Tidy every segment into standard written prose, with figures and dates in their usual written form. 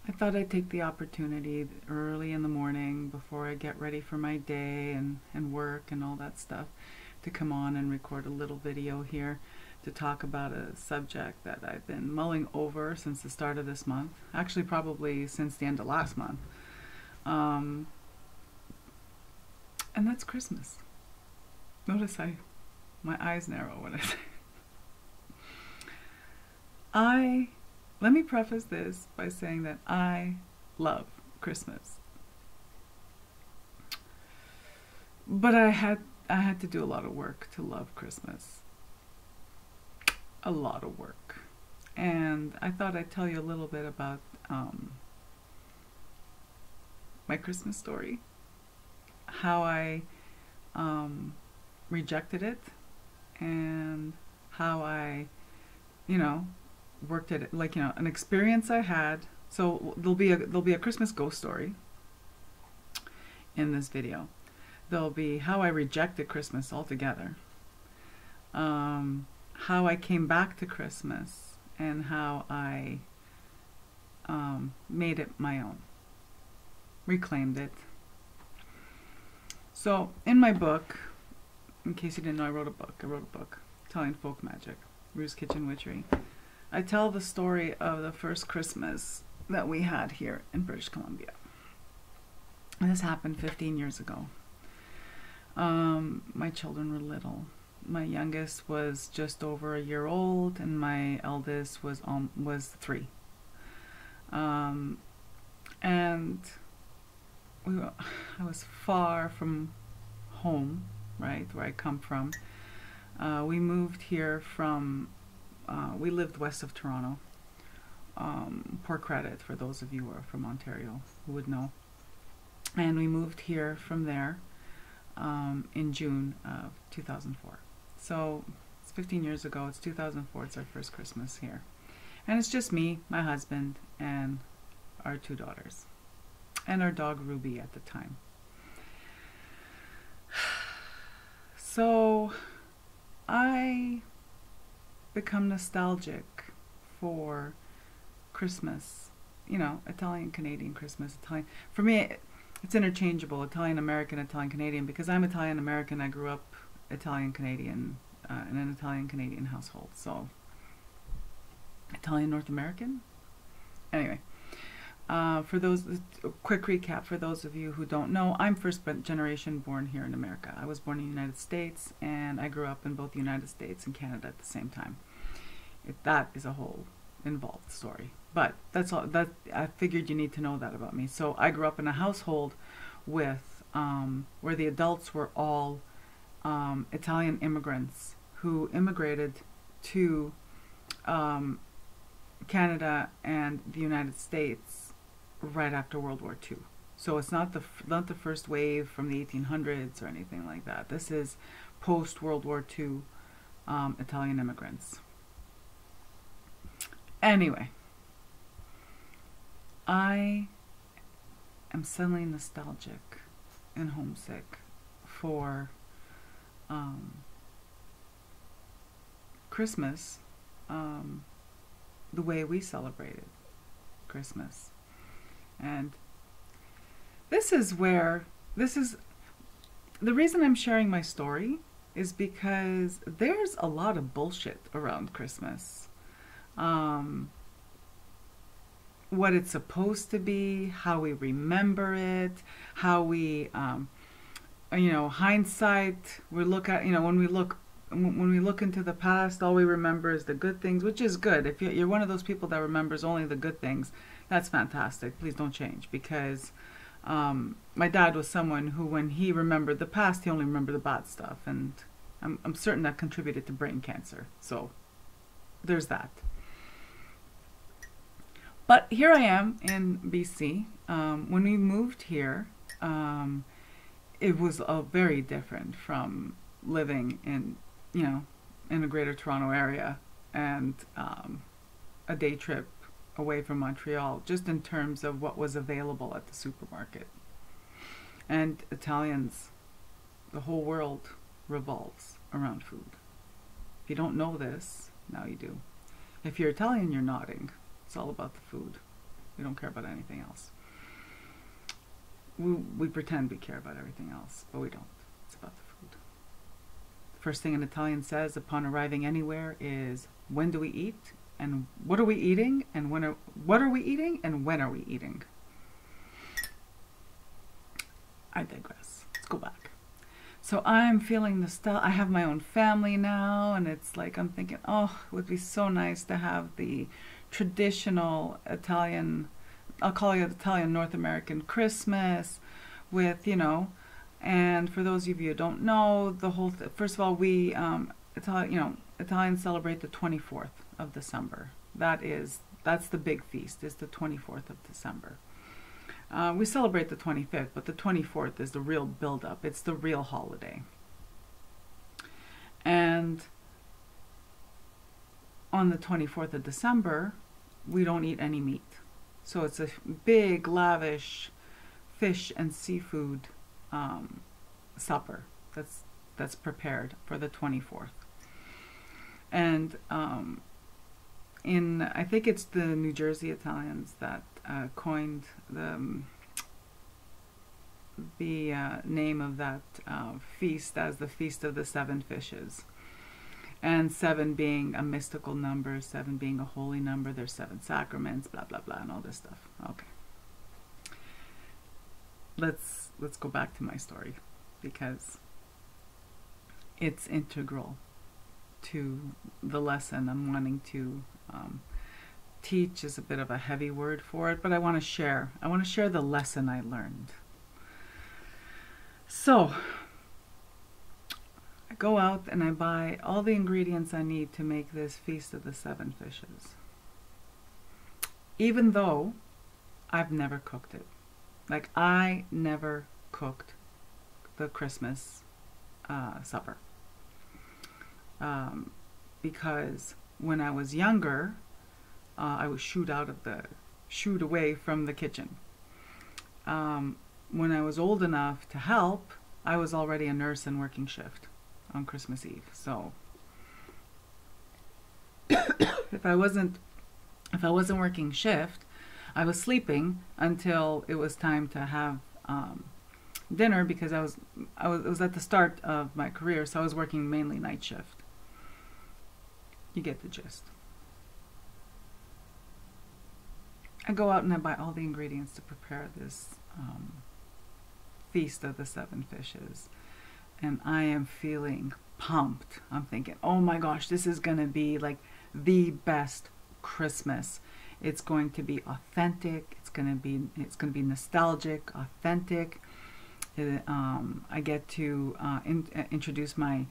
I thought I'd take the opportunity early in the morning before I get ready for my day and work and all that stuff to come on and record a little video here to talk about a subject that I've been mulling over since the start of this month. Actually, probably since the end of last month. And that's Christmas. Notice my eyes narrow when I say let me preface this by saying that I love Christmas. But I had to do a lot of work to love Christmas. A lot of work. And I thought I'd tell you a little bit about my Christmas story. How I rejected it, and how I, worked at it, like, an experience I had. So there'll be a Christmas ghost story in this video. There'll be how I rejected Christmas altogether, how I came back to Christmas, and how I made it my own, reclaimed it. So in my book, in case you didn't know, I wrote a book, Italian Folk Magic, Rue's Kitchen Witchery. I tell the story of the first Christmas that we had here in British Columbia. And this happened 15 years ago. My children were little. My youngest was just over a year old, and my eldest was 3. And I was far from home, right, where I come from. We moved here from, we lived west of Toronto. Poor credit for those of you who are from Ontario who would know. And we moved here from there in June of 2004. So it's 15 years ago. It's 2004. It's our first Christmas here. And it's just me, my husband, and our 2 daughters. And our dog Ruby at the time. So I become nostalgic for Christmas, Italian Canadian Christmas. Italian, for me, it's interchangeable, Italian American, Italian Canadian, because I'm Italian American. I grew up Italian Canadian in an Italian Canadian household. So Italian North American. Anyway. For those, a quick recap for those of you who don't know, I'm first generation born here in America. I was born in the United States, and I grew up in both the United States and Canada at the same time. That is a whole involved story. But that's all. That I figured you need to know that about me. So I grew up in a household with where the adults were all Italian immigrants who immigrated to Canada and the United States right after World War II. So it's not the first wave from the 1800s or anything like that. This is post World War II Italian immigrants. Anyway, I am suddenly nostalgic and homesick for Christmas, the way we celebrated Christmas. And this is the reason I'm sharing my story is because there's a lot of bullshit around Christmas. What it's supposed to be, how we remember it, how we, hindsight, we look at, when we look into the past, all we remember is the good things, which is good. If you're one of those people that remembers only the good things, that's fantastic. Please don't change, because my dad was someone who, when he remembered the past, he only remembered the bad stuff, and I'm certain that contributed to brain cancer. So there's that. But here I am in BC. When we moved here, it was very different from living in the Greater Toronto area and a day trip away from Montreal, just in terms of what was available at the supermarket. And Italians, the whole world revolves around food. If you don't know this, now you do. If you're Italian, you're nodding. It's all about the food. We don't care about anything else. We pretend we care about everything else, but we don't. It's about the food. First thing an Italian says upon arriving anywhere is, when do we eat? And what are we eating? And what are we eating? And when are we eating? I digress. Let's go back. So I'm feeling nostalgia. I have my own family now, and it's like I'm thinking, oh, it would be so nice to have the traditional Italian, I'll call it Italian North American Christmas with, you know, and for those of you who don't know, the whole, first of all, we, Italians celebrate the 24th of December. That's the big feast, is the 24th of December. We celebrate the 25th, but the 24th is the real build-up. It's the real holiday. And on the 24th of December, we don't eat any meat. So it's a big, lavish fish and seafood supper that's prepared for the 24th. And I think it's the New Jersey Italians that coined the name of that feast as the Feast of the Seven Fishes. And 7 being a mystical number, 7 being a holy number, there's 7 sacraments, blah, blah, blah, and all this stuff. Okay. Let's go back to my story, because it's integral to the lesson I'm wanting to teach. Is a bit of a heavy word for it, but I want to share the lesson I learned. So I go out and I buy all the ingredients I need to make this Feast of the Seven Fishes, even though I've never cooked it. Like, I never cooked the Christmas supper, because when I was younger, I was shooed away from the kitchen. When I was old enough to help, I was already a nurse and working shift on Christmas Eve. So if I wasn't working shift, I was sleeping until it was time to have dinner, because it was at the start of my career, so I was working mainly night shift. You get the gist. I go out and I buy all the ingredients to prepare this Feast of the Seven Fishes, and I am feeling pumped. I'm thinking, oh my gosh, this is gonna be like the best Christmas. It's going to be authentic. It's gonna be nostalgic, authentic. I get to introduce my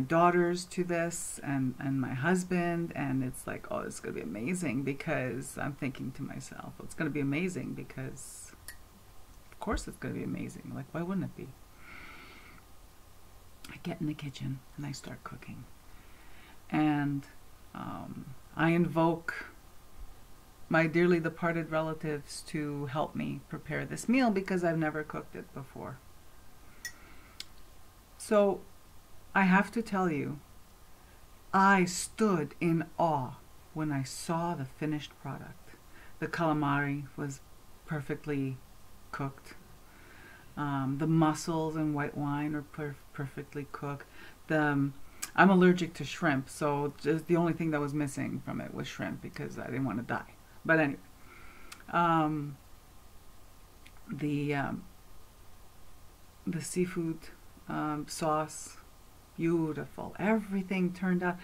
daughters to this, and my husband, and it's like, oh, it's gonna be amazing, because I'm thinking to myself, it's gonna be amazing because of course it's gonna be amazing. Like, why wouldn't it be? I get in the kitchen and I start cooking, and I invoke my dearly departed relatives to help me prepare this meal, because I've never cooked it before. So I have to tell you, I stood in awe when I saw the finished product. The calamari was perfectly cooked. The mussels and white wine are perfectly cooked. I'm allergic to shrimp, so just the only thing that was missing from it was shrimp, because I didn't want to die. But anyway, the seafood sauce, beautiful. Everything turned out,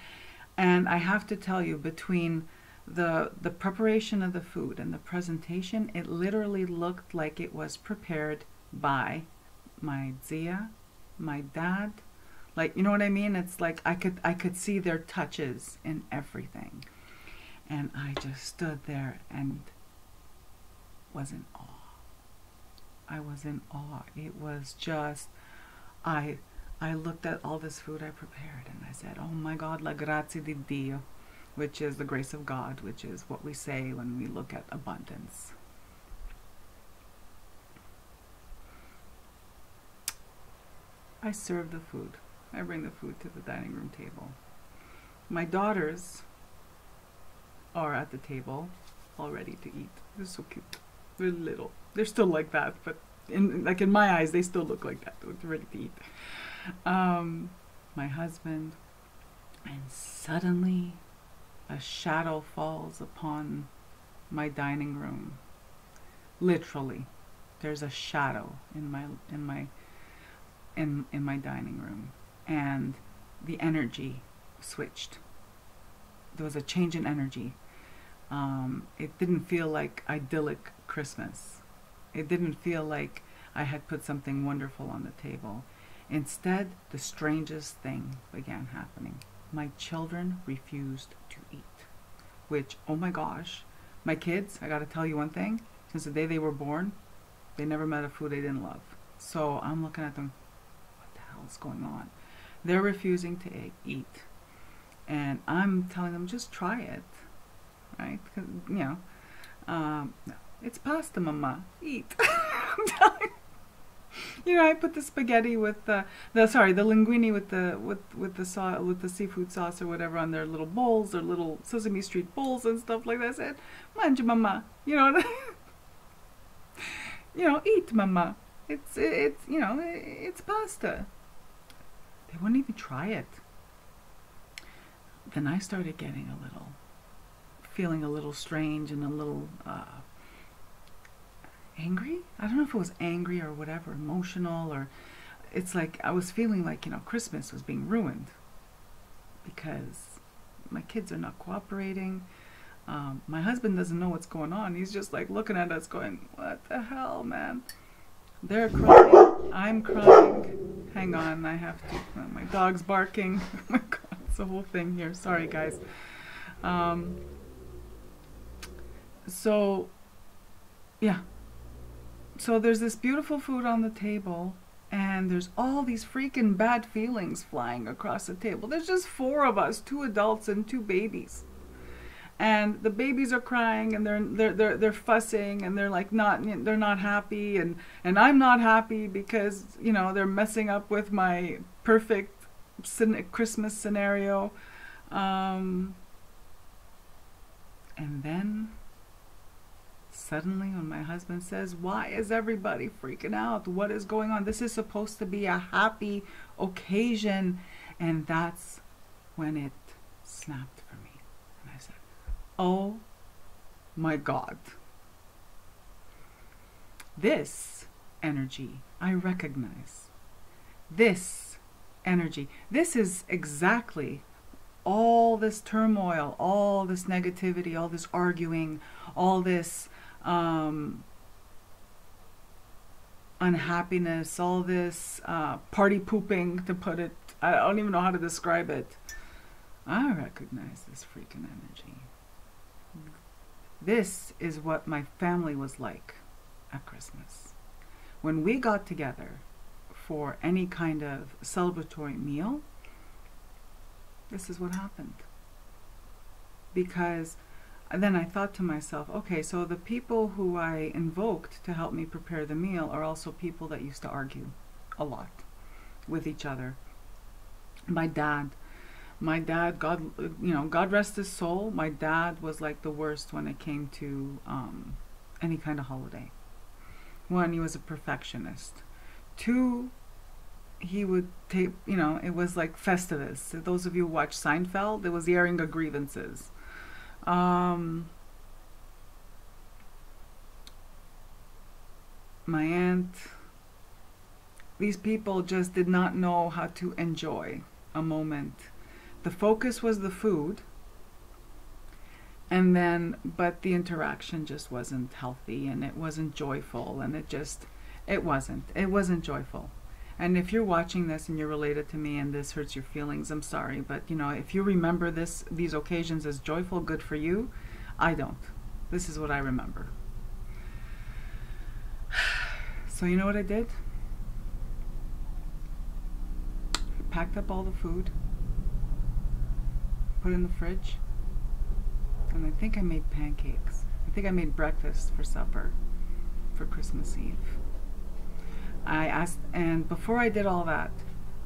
and I have to tell you, between the preparation of the food and the presentation, it literally looked like it was prepared by my Zia, my dad. Like, you know what I mean? It's like I could see their touches in everything. And I just stood there and was in awe. I was in awe. It was just, I looked at all this food I prepared and I said, oh my God, la grazia di Dio, which is the grace of God, which is what we say when we look at abundance. I serve the food. I bring the food to the dining room table. My daughters are at the table, all ready to eat. They're so cute. They're little. They're still like that, but in my eyes, they still look like that. They're ready to eat. My husband, and suddenly a shadow falls upon my dining room. Literally, there's a shadow in my dining room, and the energy switched. There was a change in energy. It didn't feel like idyllic Christmas. It didn't feel like I had put something wonderful on the table. Instead, the strangest thing began happening. My children refused to eat, which, oh my gosh, my kids, I gotta tell you one thing, since the day they were born, they never met a food they didn't love. So I'm looking at them, what the hell is going on? They're refusing to eat. And I'm telling them, just try it, right? 'Cause, you know, no, it's pasta, mama, eat. I'm telling you know, I put the spaghetti with the linguine with the seafood sauce or whatever on their little bowls, their little Sesame Street bowls and stuff like that. I said, "Manja, mama," you know, you know, eat, mama. It's you know, it's pasta. They wouldn't even try it. Then I started getting feeling a little strange and a little angry. I don't know if it was angry or whatever, emotional, or it's like I was feeling like, you know, Christmas was being ruined because my kids are not cooperating. My husband doesn't know what's going on. He's just like looking at us going, what the hell, man? They're crying. I'm crying. Hang on, I have to. My dog's barking. Oh my God, it's a whole thing here. Sorry, guys. So, yeah. So there's this beautiful food on the table, and there's all these freaking bad feelings flying across the table. There's just 4 of us, 2 adults and 2 babies. And the babies are crying, and they're fussing, and they're like they're not happy, and I'm not happy because, you know, they're messing up with my perfect Christmas scenario. And then suddenly when my husband says, "Why is everybody freaking out? What is going on? This is supposed to be a happy occasion." And that's when it snapped for me. And I said, oh my God. This energy I recognize. This energy. This is exactly all this turmoil, all this negativity, all this arguing, all this unhappiness, all this party pooping, to put it, I don't even know how to describe it. I recognize this freaking energy. This is what my family was like at Christmas. When we got together for any kind of celebratory meal, this is what happened. Because then I thought to myself, okay, so the people who I invoked to help me prepare the meal are also people that used to argue a lot with each other. My dad, God, you know, God rest his soul, my dad was like the worst when it came to any kind of holiday. 1, he was a perfectionist. 2, he would take, you know, it was like Festivus. Those of you who watch Seinfeld, it was the airing of grievances. My aunt, these people just did not know how to enjoy a moment. The focus was the food, and then, but the interaction just wasn't healthy, and it wasn't joyful, and it wasn't joyful. And if you're watching this and you're related to me and this hurts your feelings, I'm sorry, but you know, if you remember these occasions as joyful, good for you. I don't. This is what I remember. So you know what I did? I packed up all the food, put it in the fridge, and I think I made pancakes. I think I made breakfast for supper for Christmas Eve. I asked, and before I did all that,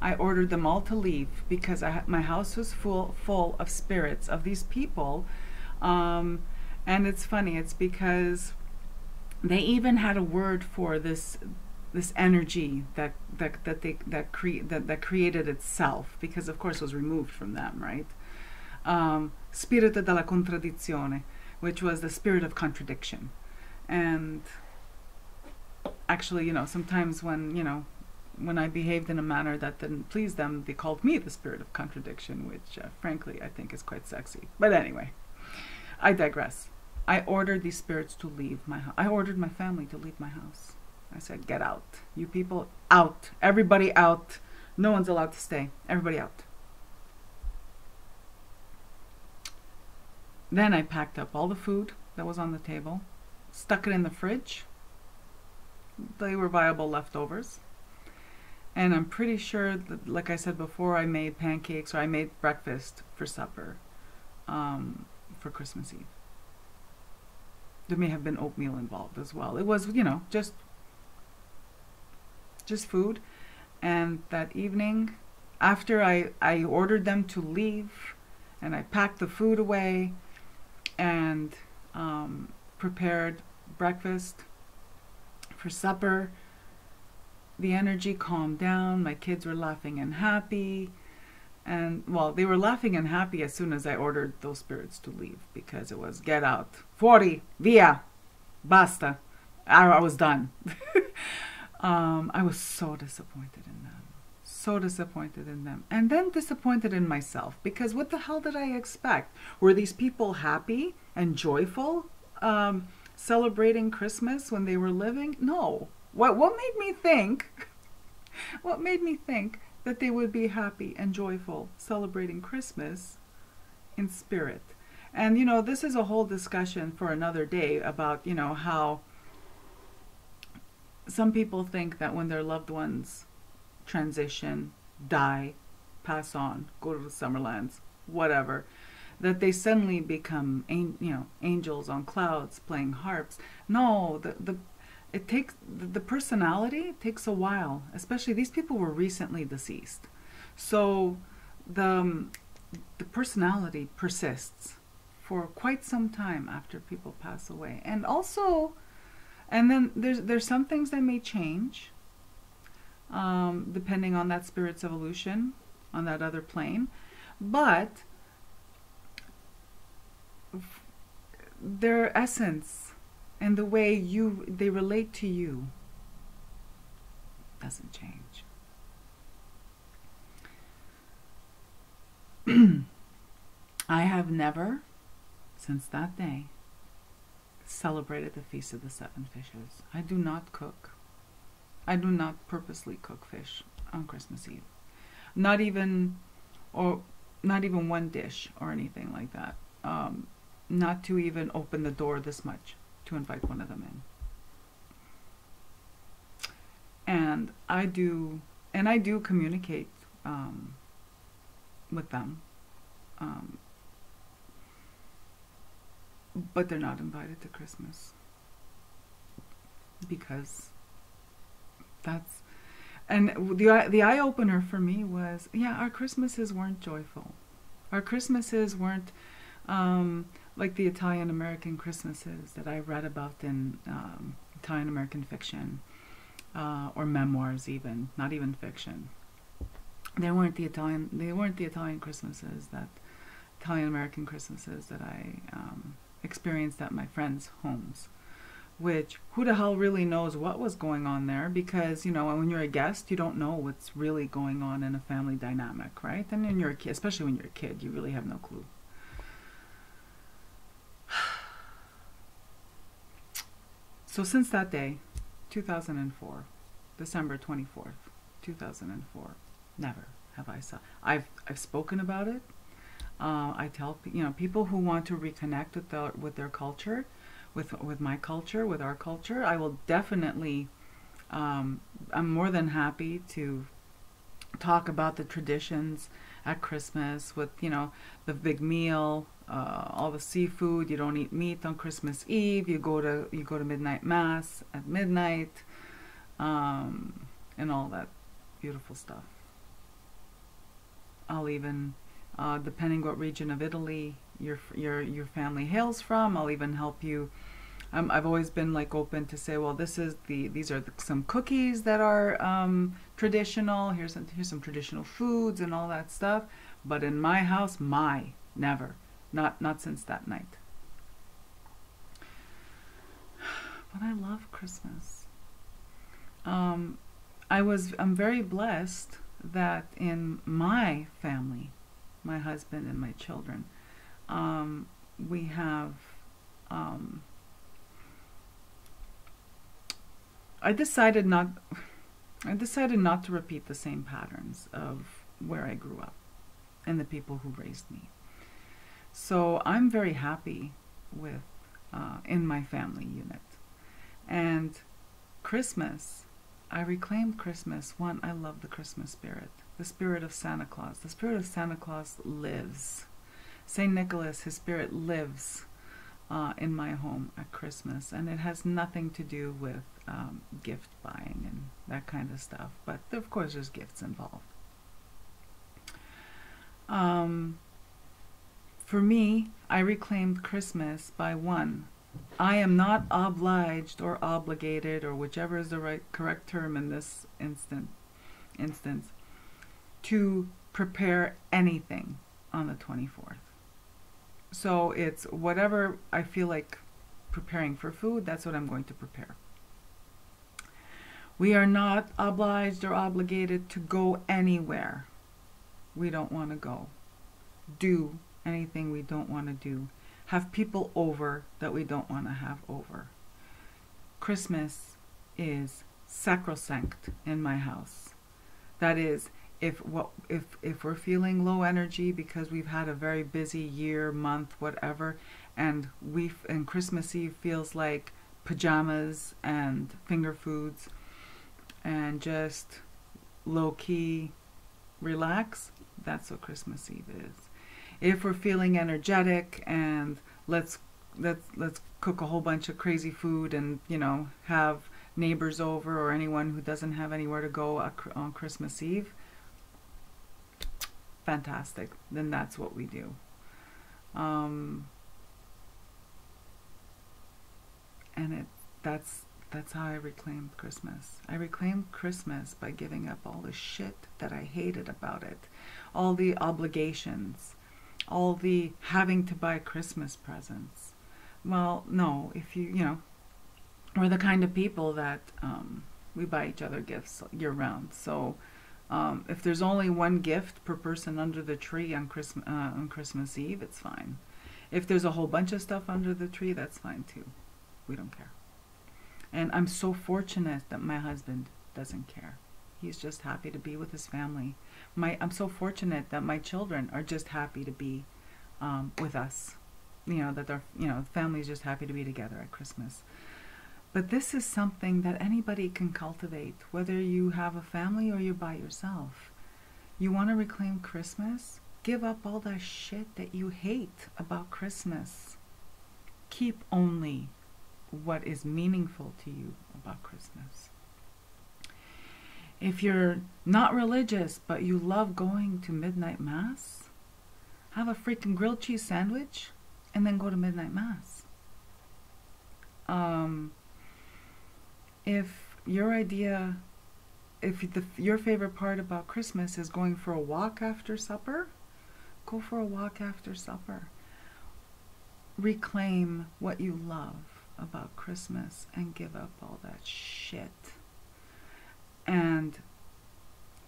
I ordered them all to leave because my house was full of spirits of these people, And it's funny, it's because they even had a word for this energy that created itself, because of course it was removed from them, right? Spirito della contraddizione, which was the spirit of contradiction. And actually, sometimes when I behaved in a manner that didn't please them, they called me the spirit of contradiction, which frankly I think is quite sexy. But anyway, I digress. I ordered these spirits to leave my house. I ordered my family to leave my house. I said, get out. You people, out. Everybody out. No one's allowed to stay. Everybody out. Then I packed up all the food that was on the table, stuck it in the fridge. They were viable leftovers. And I'm pretty sure that, like I said before, I made pancakes, or I made breakfast for supper for Christmas Eve. There may have been oatmeal involved as well. It was, just food. And that evening, after I ordered them to leave, and I packed the food away, and prepared breakfast for supper, the energy calmed down. My kids were laughing and happy. And, well, they were laughing and happy as soon as I ordered those spirits to leave, because it was, get out. Fuori, via, basta. I was done. I was so disappointed in them. So disappointed in them. And then disappointed in myself, because what the hell did I expect? Were these people happy and joyful celebrating Christmas when they were living? No. What made me think? What made me think that they would be happy and joyful celebrating Christmas in spirit? And this is a whole discussion for another day about how some people think that when their loved ones transition, die, pass on, go to the Summerlands, whatever, that they suddenly become angels on clouds playing harps. No, it takes the personality takes a while. Especially these people were recently deceased, so the personality persists for quite some time after people pass away. And then there's some things that may change depending on that spirit's evolution on that other plane, but their essence and the way they relate to you doesn't change. I have never, since that day, celebrated the Feast of the Seven Fishes. I do not cook. I do not purposely cook fish on Christmas Eve. Not even one dish or anything like that. Not to even open the door this much to invite one of them in. And I do communicate with them, but they're not invited to Christmas, because and the eye opener for me was, our Christmases weren't joyful. Our Christmases weren't like the Italian American Christmases that I read about in Italian American fiction or memoirs, even not even fiction. They weren't the Italian Christmases, that Italian American Christmases that I experienced at my friends' homes. Which, who the hell really knows what was going on there? Because when you're a guest, you don't know what's really going on in a family dynamic, right? And when you're a kid, especially when you're a kid, you really have no clue. So since that day, 2004, December 24th, 2004, never have I saw. I've spoken about it. I tell people who want to reconnect with their culture, with my culture, with our culture. I will definitely. I'm more than happy to talk about the traditions at Christmas with the big meal, all the seafood. You don't eat meat on Christmas Eve. You go to midnight mass at midnight, and all that beautiful stuff. I'll even, depending what region of Italy your family hails from. I'll even help you. I've always been like open to say, well, these are some cookies that are traditional. Here's some traditional foods and all that stuff. But in my house, never, not since that night. But I love Christmas. I'm very blessed that in my family, my husband and my children, we have. I decided not to repeat the same patterns of where I grew up and the people who raised me. So I'm very happy with in my family unit. And Christmas, I reclaimed Christmas. One, I love the Christmas spirit, the spirit of Santa Claus. The spirit of Santa Claus lives. St. Nicholas, his spirit lives in my home at Christmas, and it has nothing to do with gift buying and that kind of stuff. But of course, there's gifts involved. For me, I reclaimed Christmas by one. I am not obliged or obligated, or whichever is the correct term in this instance, to prepare anything on the 24th. So it's whatever I feel like preparing for food, that's what I'm going to prepare. We are not obliged or obligated to go anywhere we don't want to go. Do anything we don't want to do. Have people over that we don't want to have over. Christmas is sacrosanct in my house. That is, if we're feeling low energy because we've had a very busy year, month, whatever, and Christmas Eve feels like pajamas and finger foods and just low key relax, that's what Christmas Eve is. If we're feeling energetic and let's cook a whole bunch of crazy food and, you know, have neighbors over or anyone who doesn't have anywhere to go on Christmas Eve, fantastic. Then that's what we do. And that's how I reclaimed Christmas. I reclaimed Christmas by giving up all the shit that I hated about it, all the obligations, all the having to buy Christmas presents. Well, no, if you know, we're the kind of people that we buy each other gifts year round. So if there's only one gift per person under the tree on Christmas Eve, it's fine. If there's a whole bunch of stuff under the tree, that's fine too. We don't care. And I'm so fortunate that my husband doesn't care. He's just happy to be with his family. I'm so fortunate that my children are just happy to be with us. You know, that the family is just happy to be together at Christmas. But this is something that anybody can cultivate, whether you have a family or you're by yourself. You want to reclaim Christmas? Give up all that shit that you hate about Christmas. Keep only what is meaningful to you about Christmas. If you're not religious, but you love going to midnight mass, have a freaking grilled cheese sandwich and then go to midnight mass. If your favorite part about Christmas is going for a walk after supper, go for a walk after supper. Reclaim what you love about Christmas and give up all that shit. And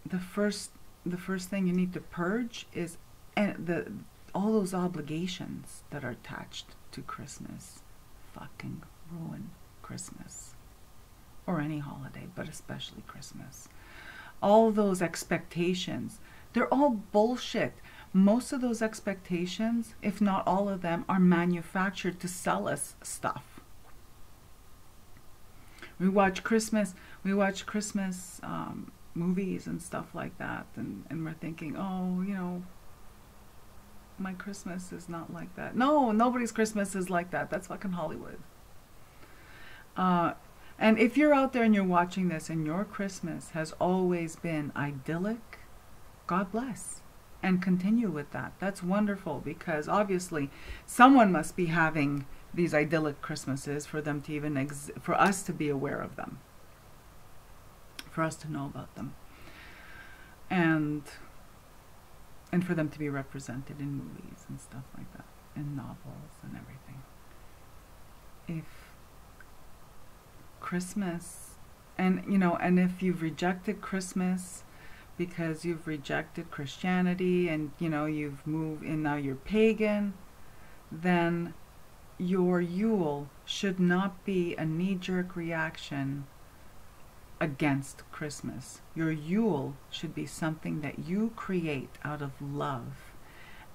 the first thing you need to purge is all those obligations that are attached to Christmas. Fucking ruin Christmas. Or any holiday, but especially Christmas. All those expectations, they're all bullshit. Most of those expectations, if not all of them, are manufactured to sell us stuff. We watch Christmas movies and stuff like that, and we're thinking, oh, you know, my Christmas is not like that. No, nobody's Christmas is like that. That's fucking Hollywood. And if you're out there and you're watching this and your Christmas has always been idyllic, God bless. and continue with that. That's wonderful, because obviously someone must be having these idyllic Christmases for them to even for us to be aware of them, for us to know about them, and for them to be represented in movies and stuff like that, in novels and everything. If Christmas, and and if you've rejected Christmas because you've rejected Christianity, and you've moved and now you're pagan, then your Yule should not be a knee-jerk reaction against Christmas. Your Yule should be something that you create out of love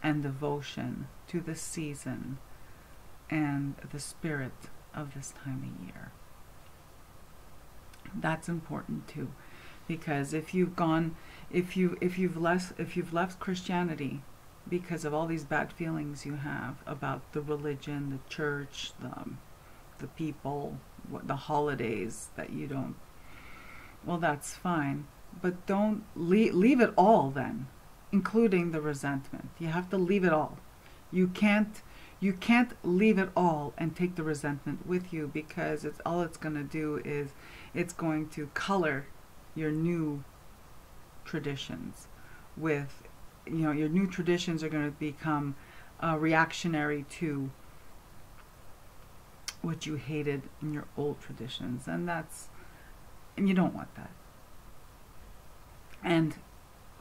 and devotion to the season and the spirit of this time of year. That's important too, because if you've left Christianity because of all these bad feelings you have about the religion, the church, the people, the holidays that you don't, well, that's fine, but don't leave it all then, including the resentment. You have to leave it all. You can't leave it all and take the resentment with you, because it's going to do is it's going to color your new traditions with, your new traditions are going to become reactionary to what you hated in your old traditions, and you don't want that. And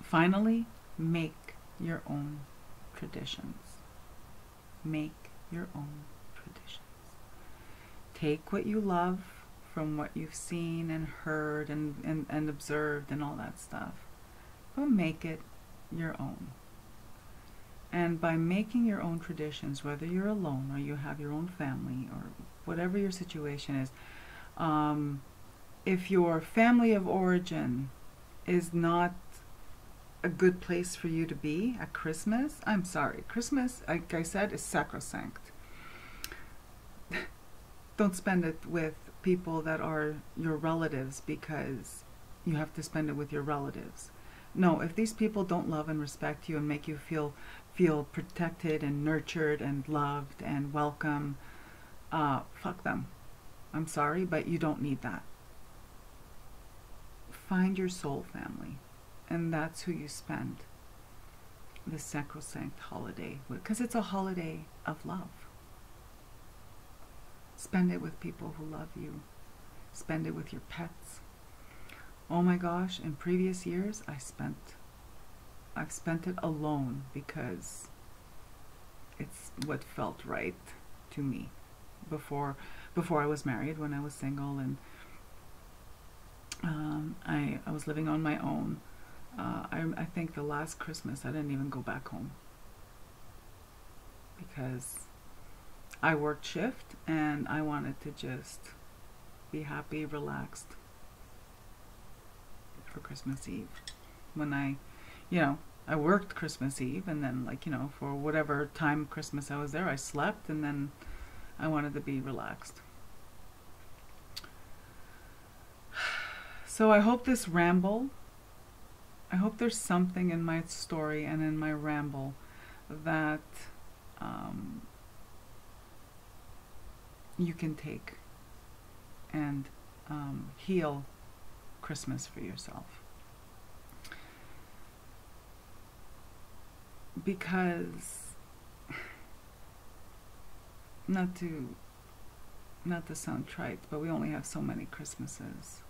finally, make your own traditions. Make your own traditions. Take what you love from what you've seen and heard and observed and all that stuff, but make it your own. And by making your own traditions, whether you're alone or you have your own family or whatever your situation is, if your family of origin is not a good place for you to be at Christmas, I'm sorry. Christmas, like I said, is sacrosanct. Don't spend it with people that are your relatives because you have to spend it with your relatives. No, if these people don't love and respect you and make you feel protected and nurtured and loved and welcome, fuck them. I'm sorry, but you don't need that. Find your soul family, and that's who you spend this sacrosanct holiday with, because it's a holiday of love. Spend it with people who love you. Spend it with your pets. Oh my gosh, in previous years I've spent it alone because it's what felt right to me before I was married, when I was single, and I was living on my own. I think the last Christmas I didn't even go back home because I worked shift and I wanted to just be happy, relaxed for Christmas Eve. When I worked Christmas Eve, and then for whatever time Christmas I was there, I slept, and then I wanted to be relaxed. So I hope this ramble, I hope there's something in my story and in my ramble that you can take and heal Christmas for yourself. Because not to sound trite, but we only have so many Christmases.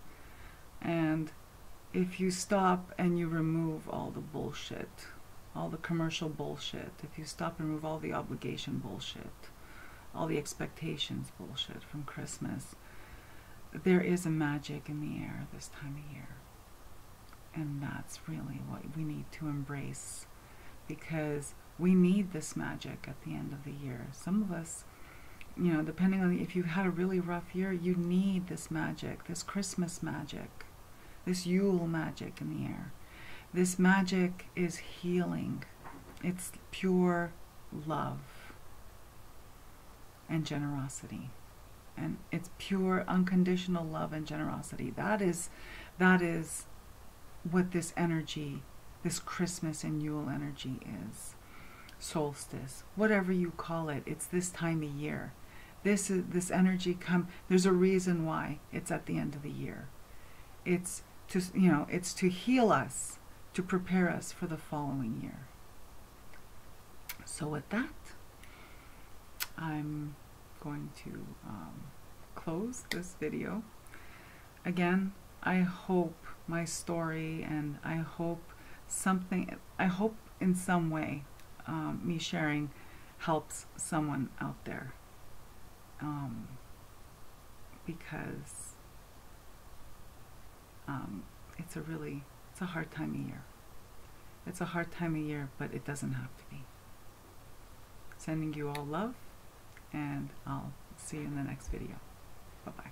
And if you stop and you remove all the bullshit, all the commercial bullshit, if you stop and remove all the obligation bullshit, all the expectations bullshit from Christmas, there is a magic in the air this time of year. And that's really what we need to embrace, because we need this magic at the end of the year. Some of us, depending on if you've had a really rough year, you need this magic, this Christmas magic, this Yule magic in the air. This magic is healing. It's pure love and generosity. And it's pure unconditional love and generosity. That is what this energy this Christmas and Yule energy is. Solstice, whatever you call it, it's this time of year. This energy there's a reason why it's at the end of the year. It's to, it's to heal us, to prepare us for the following year. So with that, I'm going to close this video. Again, I hope my story, and I hope in some way me sharing helps someone out there, because it's a hard time of year. It's a hard time of year, but it doesn't have to be. Sending you all love, and I'll see you in the next video. Bye-bye.